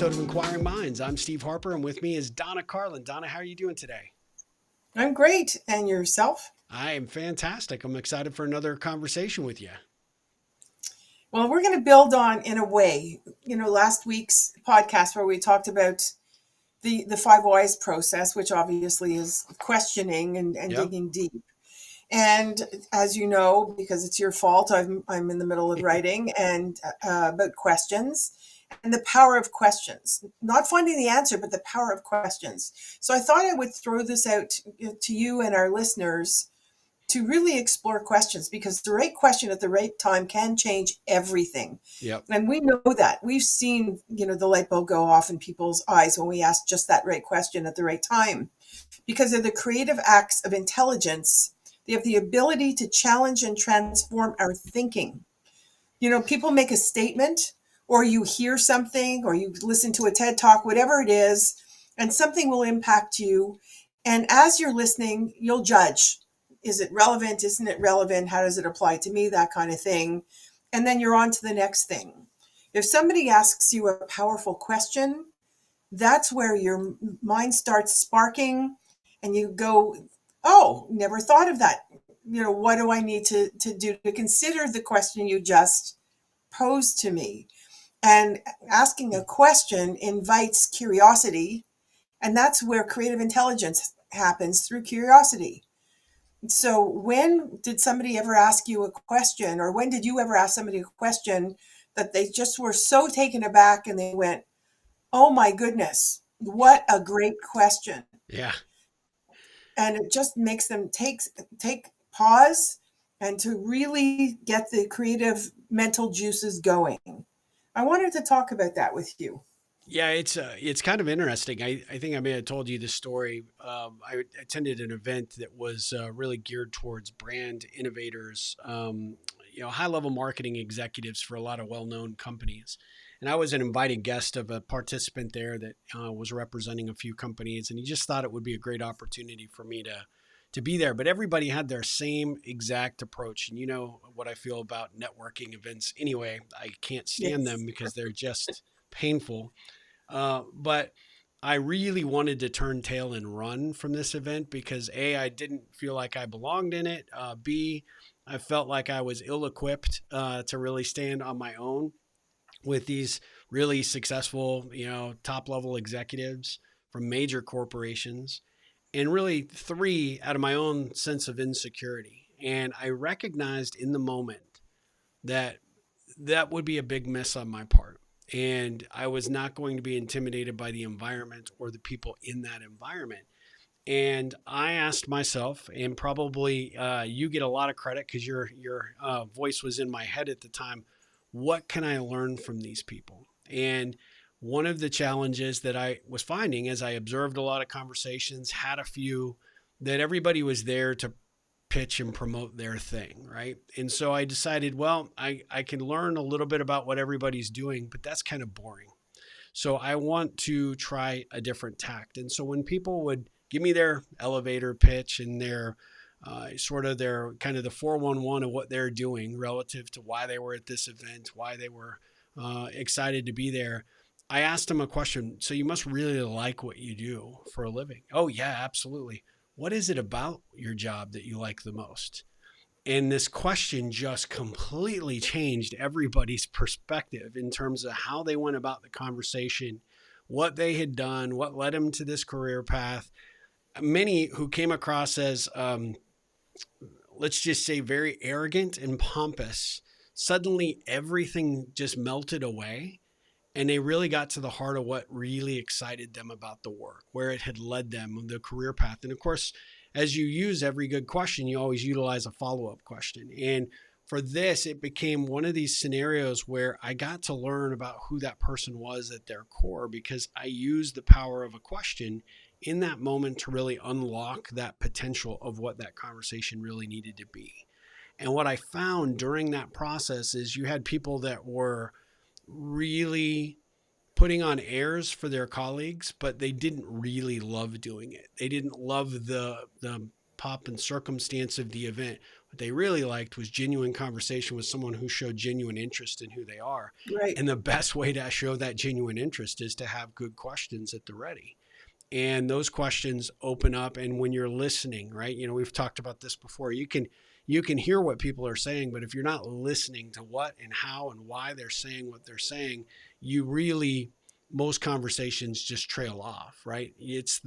episode of Inquiring Minds. I'm Steve Harper, and with me is Donna Carlin. Donna, how are you doing today? I'm great. And yourself? I am fantastic. I'm excited for another conversation with you. Well, we're going to build on, in a way, last week's podcast where we talked about the five whys process, which obviously is questioning and Yep. digging deep. And as you know, because it's your fault, I'm in the middle of writing and about questions and the power of questions, not finding the answer, but the power of questions. So I thought I would throw this out to you and our listeners to really explore questions, because the right question at the right time can change everything. Yep. And we know that. We've seen, the light bulb go off in people's eyes when we ask just that right question at the right time. Because of the creative acts of intelligence, they have the ability to challenge and transform our thinking. People make a statement, or you hear something, or you listen to a TED talk, whatever it is, and something will impact you. And as you're listening, you'll judge. Is it relevant? Isn't it relevant? How does it apply to me? That kind of thing. And then you're on to the next thing. If somebody asks you a powerful question, that's where your mind starts sparking and you go, oh, never thought of that. What do I need to do to consider the question you just posed to me? And asking a question invites curiosity. And that's where creative intelligence happens, through curiosity. So when did somebody ever ask you a question, or when did you ever ask somebody a question that they just were so taken aback and they went, oh my goodness, what a great question. Yeah. And it just makes them take pause and to really get the creative mental juices going. I wanted to talk about that with you. Yeah, it's kind of interesting. I think I may have told you this story. I attended an event that was really geared towards brand innovators, high level marketing executives for a lot of well known companies. And I was an invited guest of a participant there that was representing a few companies, and he just thought it would be a great opportunity for me to be there. But everybody had their same exact approach, and you know what I feel about networking events anyway. I can't stand Yes. them because they're just painful. But I really wanted to turn tail and run from this event because A, I didn't feel like I belonged in it. B, I felt like I was ill equipped to really stand on my own with these really successful, top level executives from major corporations. And really, three, out of my own sense of insecurity. And I recognized in the moment that that would be a big miss on my part. And I was not going to be intimidated by the environment or the people in that environment. And I asked myself, and probably you get a lot of credit because your voice was in my head at the time. What can I learn from these people? And one of the challenges that I was finding as I observed a lot of conversations, had a few, that everybody was there to pitch and promote their thing, right? And so I decided, well, I can learn a little bit about what everybody's doing, but that's kind of boring. So I want to try a different tact. And so when people would give me their elevator pitch and their sort of their kind of the 411 of what they're doing relative to why they were at this event, why they were excited to be there, I asked them a question. So you must really like what you do for a living. Oh, yeah, absolutely. What is it about your job that you like the most? And this question just completely changed everybody's perspective in terms of how they went about the conversation, what they had done, what led them to this career path. Many who came across as, let's just say, very arrogant and pompous, suddenly everything just melted away. And they really got to the heart of what really excited them about the work, where it had led them, the career path. And of course, as you use every good question, you always utilize a follow-up question. And for this, it became one of these scenarios where I got to learn about who that person was at their core, because I used the power of a question in that moment to really unlock that potential of what that conversation really needed to be. And what I found during that process is you had people that were really putting on airs for their colleagues, but they didn't really love doing it. They didn't love the pomp and circumstance of the event. What they really liked was genuine conversation with someone who showed genuine interest in who they are. Right. And the best way to show that genuine interest is to have good questions at the ready. And those questions open up, and when you're listening, right, we've talked about this before, you can hear what people are saying, but if you're not listening to what and how and why they're saying what they're saying, you really, most conversations just trail off, right? It's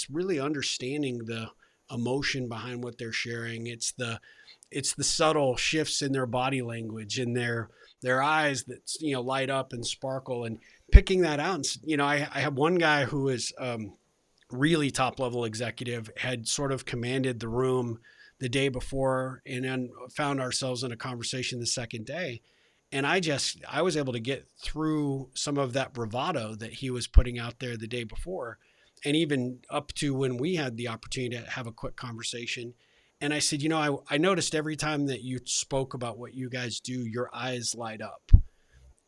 really understanding the emotion behind what they're sharing. It's the subtle shifts in their body language and their eyes that light up and sparkle, and picking that out. And I have one guy who is really top level executive, had sort of commanded the room the day before, and then found ourselves in a conversation the second day. And I was able to get through some of that bravado that he was putting out there the day before, and even up to when we had the opportunity to have a quick conversation. And I said, I noticed every time that you spoke about what you guys do, your eyes light up.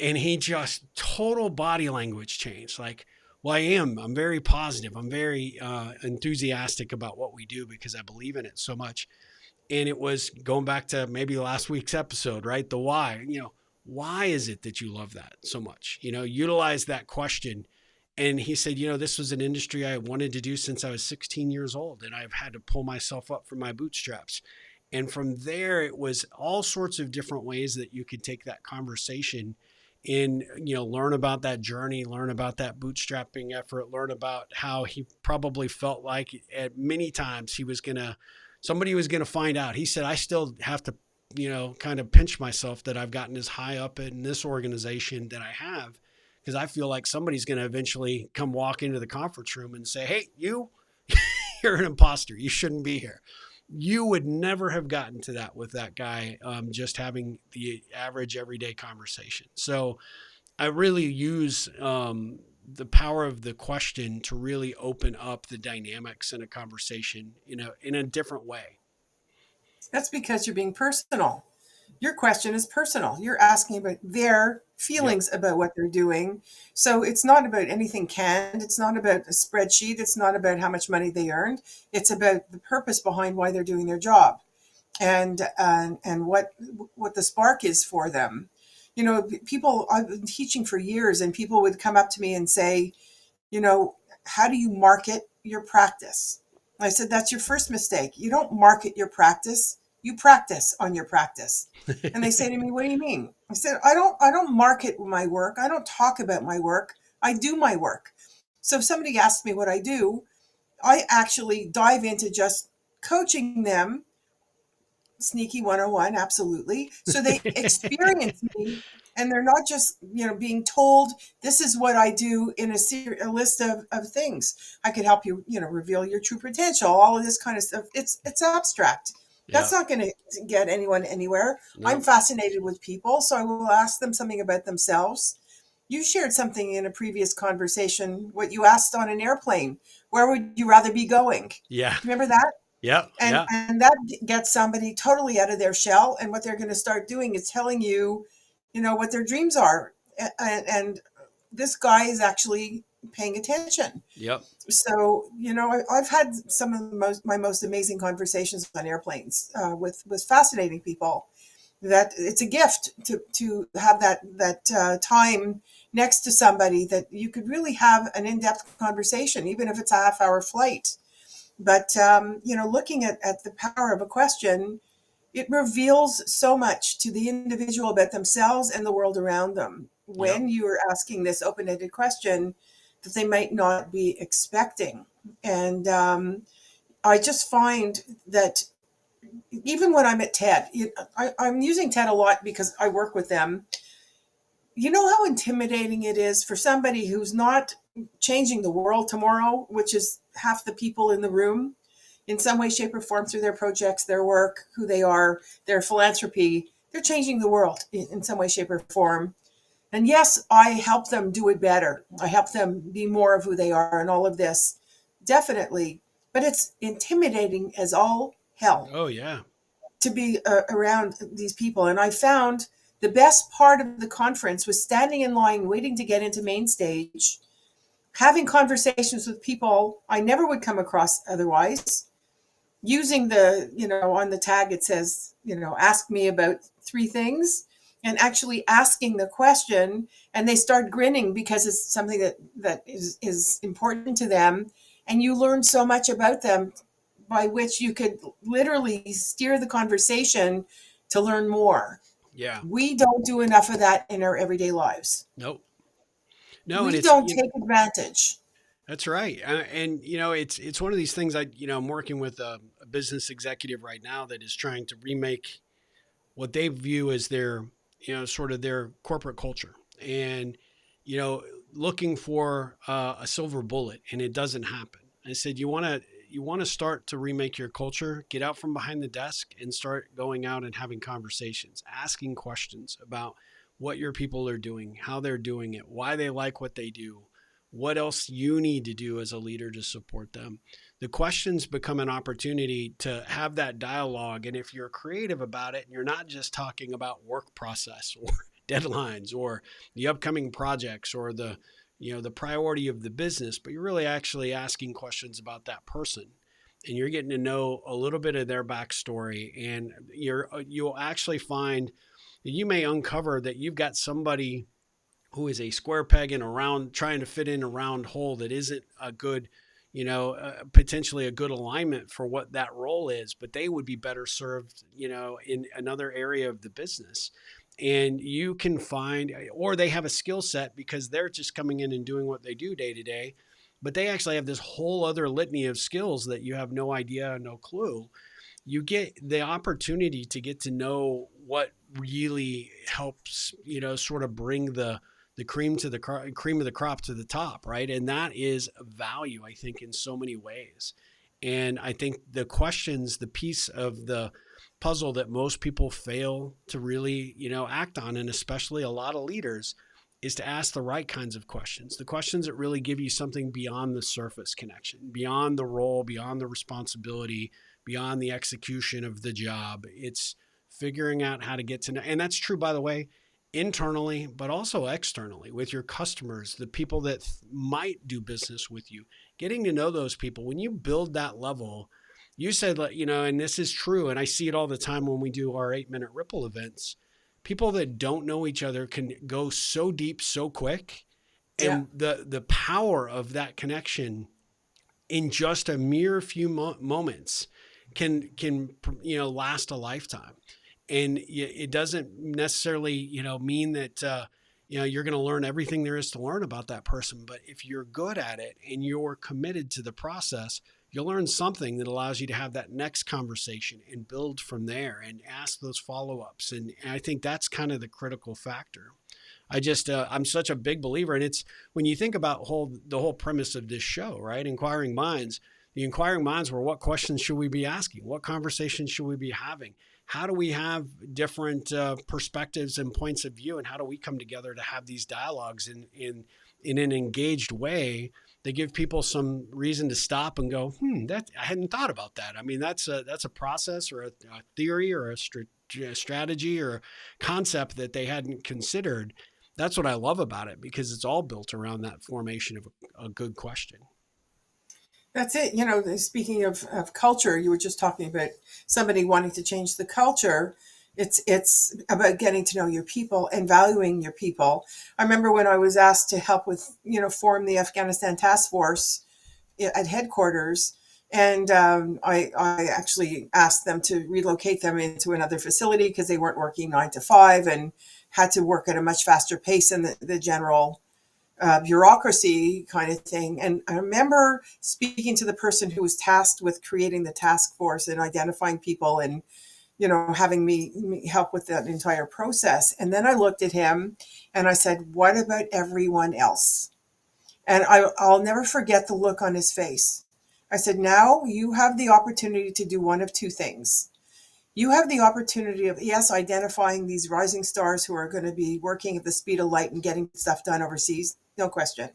And he just total body language change. Like, well, I'm very positive. I'm very enthusiastic about what we do because I believe in it so much. And it was going back to maybe last week's episode, right? The why, why is it that you love that so much? Utilize that question. And he said, this was an industry I wanted to do since I was 16 years old, and I've had to pull myself up from my bootstraps. And from there, it was all sorts of different ways that you could take that conversation and, learn about that journey, learn about that bootstrapping effort, learn about how he probably felt like at many times somebody was going to find out. He said, I still have to, kind of pinch myself that I've gotten as high up in this organization that I have, because I feel like somebody's going to eventually come walk into the conference room and say, hey, you're an imposter. You shouldn't be here. You would never have gotten to that with that guy, just having the average everyday conversation. So I really use the power of the question to really open up the dynamics in a conversation, in a different way. That's because you're being personal. Your question is personal. You're asking about their Yep. feelings about what they're doing. So it's not about anything canned. It's not about a spreadsheet. It's not about how much money they earned. It's about the purpose behind why they're doing their job, and what the spark is for them. People, I've been teaching for years, and people would come up to me and say, how do you market your practice? I said, that's your first mistake. You don't market your practice. You practice on your practice. And they say to me, what do you mean? I said, I don't market my work. I don't talk about my work. I do my work. So if somebody asks me what I do, I actually dive into just coaching them. Sneaky 101, absolutely. So they experience me, and they're not just, being told this is what I do in a list of things. I could help you, reveal your true potential, all of this kind of stuff. It's abstract. Yeah. That's not going to get anyone anywhere. I'm No. fascinated with people, so I will ask them something about themselves. You shared something in a previous conversation, what you asked on an airplane. Where would you rather be going? Yeah. Remember that? Yeah. and Yeah. and that gets somebody totally out of their shell, and what they're going to start doing is telling you, what their dreams are. And this guy is actually paying attention. Yep. So I've had some of my most amazing conversations on airplanes, with fascinating people. That it's a gift to have that time next to somebody that you could really have an in-depth conversation, even if it's a half-hour flight. But looking at the power of a question, it reveals so much to the individual about themselves and the world around them Yep. when you are asking this open-ended question that they might not be expecting. And I just find that even when I'm at TED, I'm using TED a lot because I work with them. You know how intimidating it is for somebody who's not changing the world tomorrow, which is half the people in the room, in some way, shape, or form, through their projects, their work, who they are, their philanthropy. They're changing the world in some way, shape, or form. And yes, I help them do it better. I help them be more of who they are and all of this. Definitely. But it's intimidating as all hell Oh, yeah. to be around these people. And I found the best part of the conference was standing in line, waiting to get into main stage, having conversations with people I never would come across otherwise, using the, on the tag it says, ask me about three things, and actually asking the question, and they start grinning because it's something that is important to them, and you learn so much about them by which you could literally steer the conversation to learn more. Yeah. We don't do enough of that in our everyday lives. Nope. No, and We it's don't take advantage. that's right. And it's one of these things. I'm working with a business executive right now that is trying to remake what they view as their, sort of their corporate culture, and you know, looking for a silver bullet, and it doesn't happen. I said, you want to start to remake your culture, get out from behind the desk and start going out and having conversations, asking questions about what your people are doing, how they're doing it, why they like what they do, what else you need to do as a leader to support them. The questions become an opportunity to have that dialogue. And if you're creative about it and you're not just talking about work process or deadlines or the upcoming projects or the priority of the business, but you're really actually asking questions about that person, and you're getting to know a little bit of their backstory, and you'll actually find that you may uncover that you've got somebody who is a square peg in a round, trying to fit in a round hole that isn't a good, potentially a good alignment for what that role is, but they would be better served, in another area of the business. And you can find, or they have a skill set because they're just coming in and doing what they do day to day, but they actually have this whole other litany of skills that you have no idea, no clue. You get the opportunity to get to know what really helps, sort of bring the cream to the cream of the crop to the top, right? And that is a value, I think, in so many ways. And I think the questions, the piece of the puzzle that most people fail to really, act on, and especially a lot of leaders, is to ask the right kinds of questions. The questions that really give you something beyond the surface connection, beyond the role, beyond the responsibility, beyond the execution of the job. It's figuring out how to get to know, and that's true, by the way, internally, but also externally with your customers, the people that might do business with you, getting to know those people. When you build that level, you said, and this is true, and I see it all the time when we do our 8-minute ripple events. People that don't know each other can go so deep so quick, Yeah. and the power of that connection in just a mere few moments can last a lifetime. And it doesn't necessarily mean that you're going to learn everything there is to learn about that person, but if you're good at it and you're committed to the process, you'll learn something that allows you to have that next conversation and build from there and ask those follow-ups. And I think that's kind of the critical factor. I'm such a big believer, and it's when you think about the whole premise of this show, right? Inquiring minds. The inquiring minds were, what questions should we be asking? What conversations should we be having? How do we have different perspectives and points of view, and how do we come together to have these dialogues in an engaged way that give people some reason to stop and go, that I hadn't thought about that. I mean, that's a process or a theory or a strategy or a concept that they hadn't considered. That's what I love about it, because it's all built around that formation of a good question. That's it. Speaking of culture, you were just talking about somebody wanting to change the culture. It's about getting to know your people and valuing your people. I remember when I was asked to help with, form the Afghanistan task force at headquarters, and I actually asked them to relocate them into another facility because they weren't working 9 to 5 and had to work at a much faster pace than the general bureaucracy kind of thing. And I remember speaking to the person who was tasked with creating the task force and identifying people and, having me help with that entire process. And then I looked at him and I said, what about everyone else? And I'll never forget the look on his face. I said, now you have the opportunity to do one of two things. You have the opportunity of, yes, identifying these rising stars who are going to be working at the speed of light and getting stuff done overseas, no question.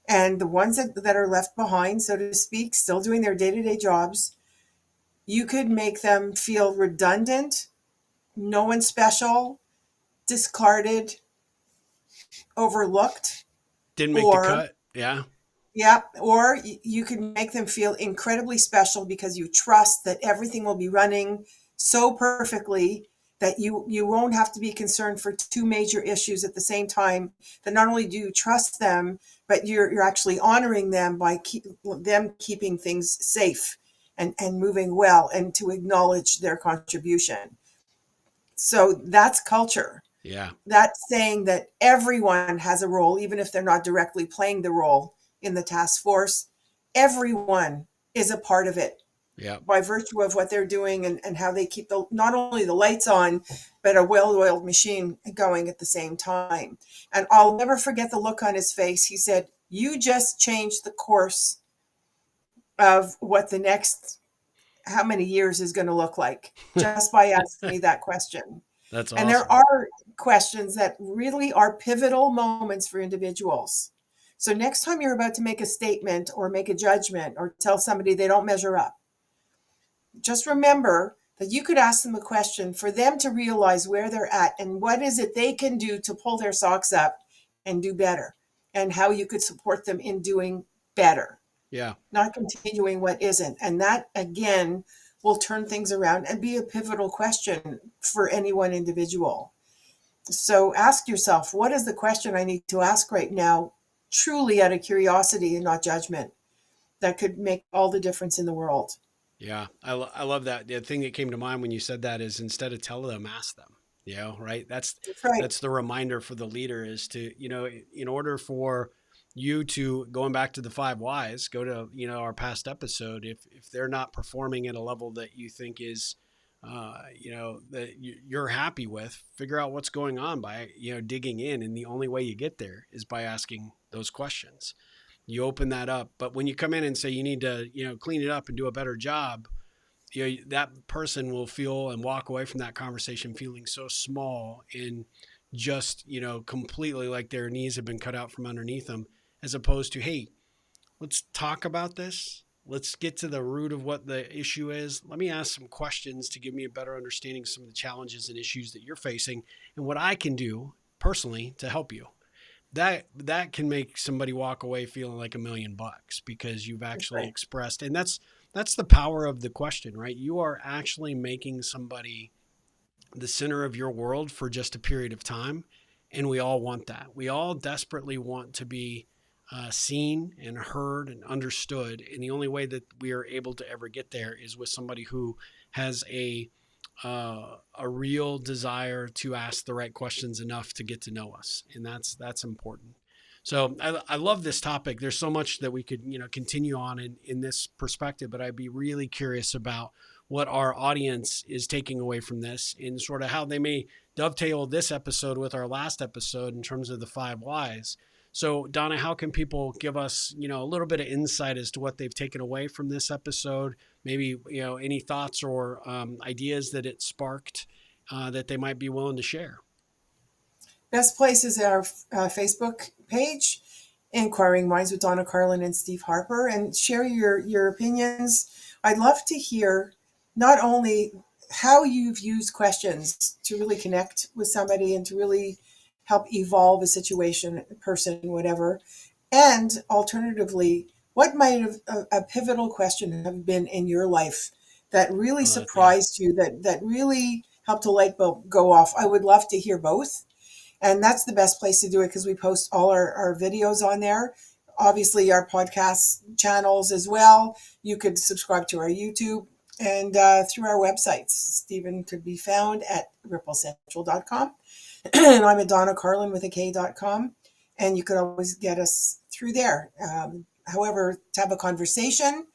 And the ones that are left behind, so to speak, still doing their day-to-day jobs, you could make them feel redundant, no one special, discarded, overlooked, Didn't make the or cut. Yeah. Yeah, or you can make them feel incredibly special because you trust that everything will be running so perfectly that you won't have to be concerned for two major issues at the same time. That not only do you trust them, but you're actually honoring them by them keeping things safe and moving well, and to acknowledge their contribution. So that's culture. Yeah. That's saying that everyone has a role, even if they're not directly playing the role in the task force. Everyone is a part of it Yeah. by virtue of what they're doing, and how they keep not only the lights on, but a well-oiled machine going at the same time. And I'll never forget the look on his face. He said, "You just changed the course of what the next how many years is going to look like just by asking me that question." That's And there awesome. are questions that really are pivotal moments for individuals. So next time you're about to make a statement or make a judgment or tell somebody they don't measure up, just remember that you could ask them a question for them to realize where they're at and what is it they can do to pull their socks up and do better, and how you could support them in doing better, Yeah. not continuing what isn't. And that, again, will turn things around and be a pivotal question for any one individual. So ask yourself, what is the question I need to ask right now, truly out of curiosity and not judgment, that could make all the difference in the world? Yeah, I love that. The thing that came to mind when you said that is, instead of tell them, ask them. You know, right? That's right. That's the reminder for the leader, is to, in order for you to, going back to the five whys, go to, our past episode. If they're not performing at a level that you think is, that you're happy with, figure out what's going on by, digging in. And the only way you get there is by asking those questions. You open that up. But when you come in and say you need to, clean it up and do a better job, that person will feel and walk away from that conversation feeling so small, and just, completely like their knees have been cut out from underneath them, as opposed to, hey, let's talk about this. Let's get to the root of what the issue is. Let me ask some questions to give me a better understanding of some of the challenges and issues that you're facing, and what I can do personally to help you. That can make somebody walk away feeling like $1 million, because you've That's actually right. expressed. And that's the power of the question, right? You are actually making somebody the center of your world for just a period of time. And we all want that. We all desperately want to be seen and heard and understood. And the only way that we are able to ever get there is with somebody who has a real desire to ask the right questions enough to get to know us, and that's important. So I love this topic. There's so much that we could, continue on in this perspective, but I'd be really curious about what our audience is taking away from this, and sort of how they may dovetail this episode with our last episode in terms of the five whys. So, Donna, how can people give us, a little bit of insight as to what they've taken away from this episode? Maybe, any thoughts or ideas that it sparked that they might be willing to share. Best place is our Facebook page, Inquiring Minds with Donna Carlin and Steve Harper, and share your opinions. I'd love to hear not only how you've used questions to really connect with somebody and to really help evolve a situation, person, whatever, and alternatively, what might have a pivotal question have been in your life that really Yeah. surprised you, that really helped a light bulb go off? I would love to hear both, and that's the best place to do it because we post all our videos on there. Obviously, our podcast channels as well. You could subscribe to our YouTube and through our websites. Stephen could be found at ripplecentral.com. And I'm at Donna Carlin with a K.com. And you could always get us through there. However, to have a conversation,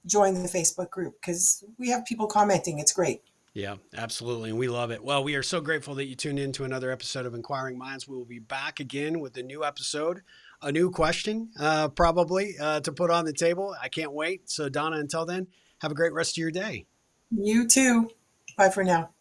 join the Facebook group because we have people commenting. It's great. Yeah, absolutely. And we love it. Well, we are so grateful that you tuned in to another episode of Inquiring Minds. We will be back again with a new episode, a new question, probably to put on the table. I can't wait. So, Donna, until then, have a great rest of your day. You too. Bye for now.